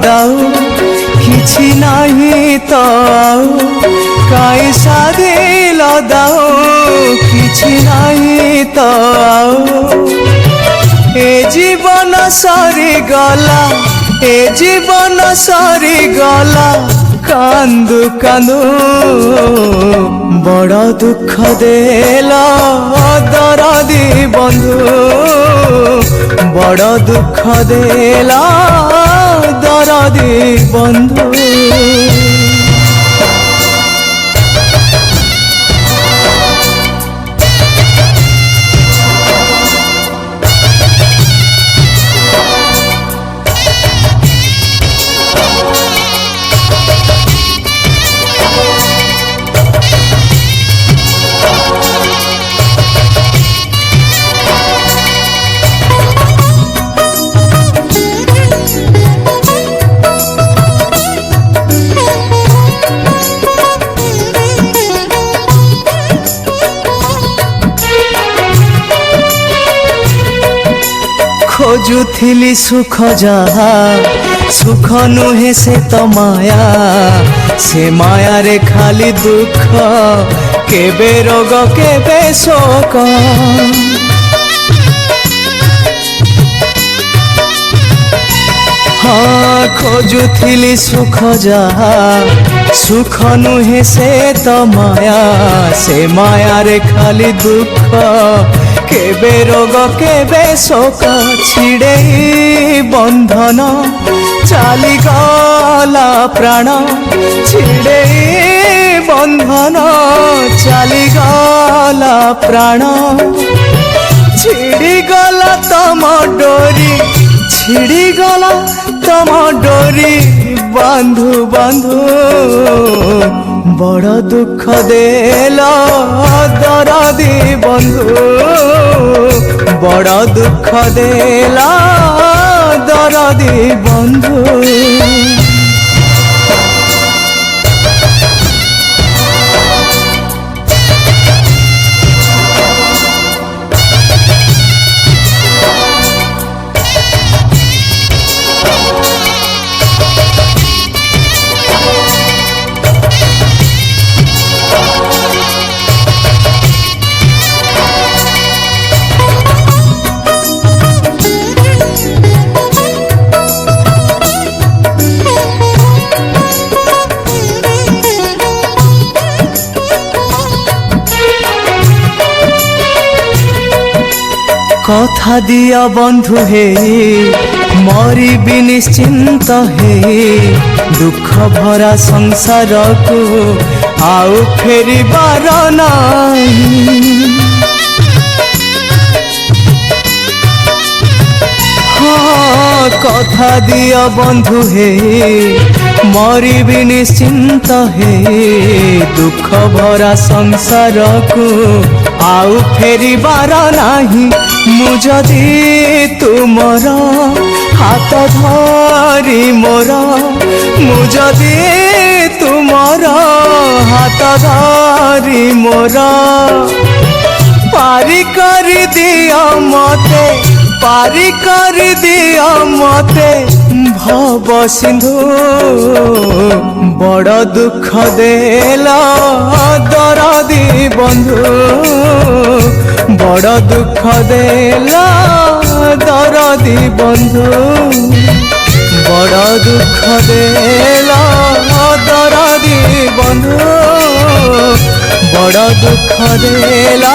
दाऊ किछि नाही तो काई साधिल दाऊ किछि नाही तो ए जीवन सरी गला ए जीवन सरी गला कांदू कांदू बड़ दुख देला दरदी बंधु बड़ दुख देला दरदी बंधु। खोजुथिली सुख जहा सुख नुहे से तो माया से माया रे खाली दुख केबे रोग केबे शोक। हाँ खोजुथिली सुख जहा सुख नुहे से तो माया से माया रे खाली दुख केबे रोग केबे शोक छिड़े बंधन चाली गला प्राण छिड़े बंधन चाली गला प्राण छिड़ी गला तम डोरी छिड़ी गला तम डोरी बांधु बांधु बड़ दुख देला दरदी बंधु बड़ दुख देला दरदी बंधु। कथा दिया बंधु हे मरी भी निश्चिंत हे दुख भरा संसार को आउ फेरी बार नहीं। हाँ कथा दिया बंधु हे मरी भी निश्चिंत हे दुख भरा संसार को आउ फेरी बार नहीं। मुझदी तुमर हाथ धरी मोर मुझदी तुमर हाथ धरी मोर पारी कर दिया मते पारी कर दिया मते भव सिंधु बड़ दुख देला दरदी बंधु बड़ दुख देला दरदी बंधु बड़ दुख देला दरदी बंधु बड़ दुख देला।